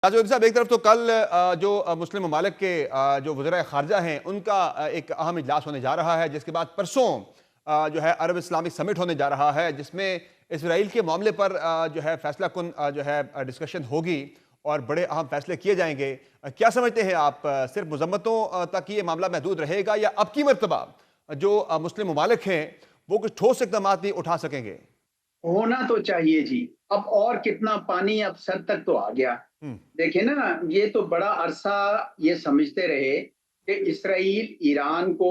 राजौरी साहब, एक तरफ तो कल जो मुस्लिम ममालिक के जो वज़ीर ख़ारजा हैं उनका एक अहम इजलास होने जा रहा है, जिसके बाद परसों जो है अरब इस्लामिक समिट होने जा रहा है, जिसमें इसराइल के मामले पर जो है फैसला कुन जो है डिस्कशन होगी और बड़े अहम फैसले किए जाएंगे। क्या समझते हैं आप, सिर्फ मजम्मतों तक ये मामला महदूद रहेगा या अब की मरतबा जो मुस्लिम ममालिक हैं वो कुछ ठोस इक़दाम भी उठा सकेंगे? होना तो चाहिए जी। अब और कितना पानी अब सर तक तो आ गया। हम्म। देखिए ना, ये तो बड़ा अरसा ये समझते रहे कि इसराइल ईरान को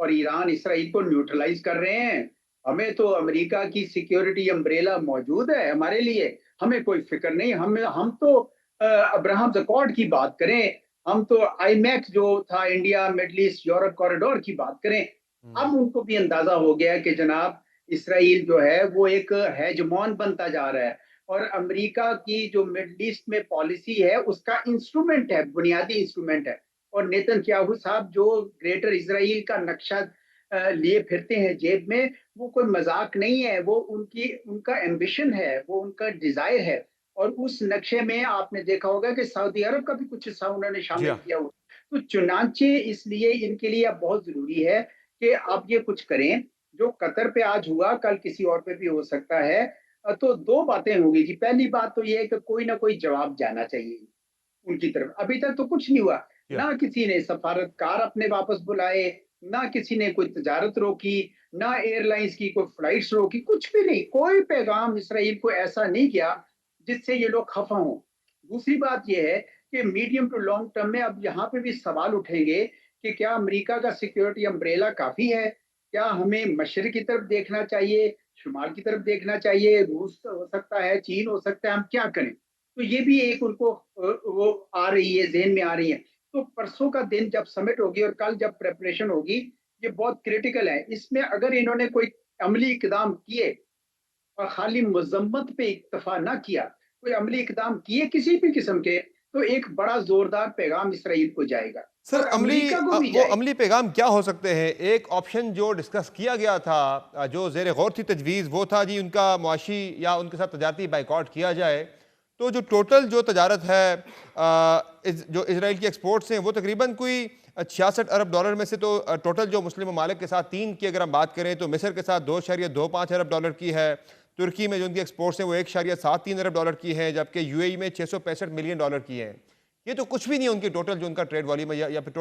और ईरान इसराइल को न्यूट्रलाइज कर रहे हैं। हमें तो अमेरिका की सिक्योरिटी अम्ब्रेला मौजूद है हमारे लिए, हमें कोई फिक्र नहीं। हम तो अब्राहम अकॉर्ड की बात करें, हम तो आईमैक्स जो था India middle east Europe corridor की बात करें। अब उनको भी अंदाजा हो गया है कि जनाब इसराइल जो है वो एक हेजमॉन बनता जा रहा है और अमेरिका की जो मिडल ईस्ट में पॉलिसी है उसका इंस्ट्रूमेंट है, बुनियादी इंस्ट्रूमेंट है। और नेतन्याहू साहब जो ग्रेटर इसराइल का नक्शा लिए फिरते हैं जेब में, वो कोई मजाक नहीं है, वो उनकी उनका एम्बिशन है, वो उनका डिजायर है। और उस नक्शे में आपने देखा होगा कि सऊदी अरब का भी कुछ हिस्सा उन्होंने जी शामिल हाँ। किया हुआ। तो चुनाचे इसलिए इनके लिए अब बहुत जरूरी है कि अब ये कुछ करें। जो कतर पे आज हुआ कल किसी और पे भी हो सकता है। तो दो बातें होंगी जी। पहली बात तो ये है कि कोई ना कोई जवाब जाना चाहिए उनकी तरफ। अभी तक तो कुछ नहीं हुआ। जी हाँ। ना किसी ने सफारतकार अपने वापस बुलाए, ना किसी ने कोई तजारत रोकी, ना एयरलाइंस की कोई फ्लाइट्स रोकी, कुछ भी नहीं। कोई पैगाम इसराइल को ऐसा नहीं किया जिससे ये लोग खफा हों। दूसरी बात ये है कि मीडियम टू लॉन्ग टर्म में अब यहाँ पे भी सवाल उठेंगे कि क्या अमेरिका का सिक्योरिटी अम्ब्रेला काफी है? क्या हमें मशरिक की तरफ देखना चाहिए, शुमाल की तरफ देखना चाहिए, रूस हो सकता है, चीन हो सकता है, हम क्या करें? तो ये भी एक उनको वो आ रही है, ज़हन में आ रही है। तो परसों का दिन जब समिट होगी और कल जब प्रिपरेशन होगी, ये बहुत क्रिटिकल है। इसमें अगर इन्होंने कोई अमली इक़दाम किए और खाली मज़म्मत पे इक्तफ़ा ना किया, कोई अमली इक़दाम किए किसी भी किस्म के, तो एक बड़ा ज़ोरदार पैगाम इसराइल को जाएगा सर, और अमेरिका को भी वो जाएगा। अमली पैगाम क्या हो सकते हैं? एक ऑप्शन जो डिस्कस किया गया था, जो ज़ेर गौर थी तजवीज़, वो था जी उनका मुआशी या उनके साथ तजारती बाइकआउट किया जाए। तो जो टोटल जो तजारत है, जो इसराइल की एक्सपोर्ट्स हैं, वो तकरीबन कोई 66 अरब डॉलर में से, तो टोटल जो मुस्लिम ममालिक के साथ तीन की अगर हम बात करें तो मिस्र के साथ 2.25 अरब डॉलर की है। तुर्की में जो उनकी एक्सपोर्ट्स हैं वो 1.73 अरब डॉलर की है, जबकि यूएई में 665 मिलियन डॉलर की है। ये तो कुछ भी नहीं है उनकी टोटल जो उनका ट्रेड वॉल्यूम है, या फिर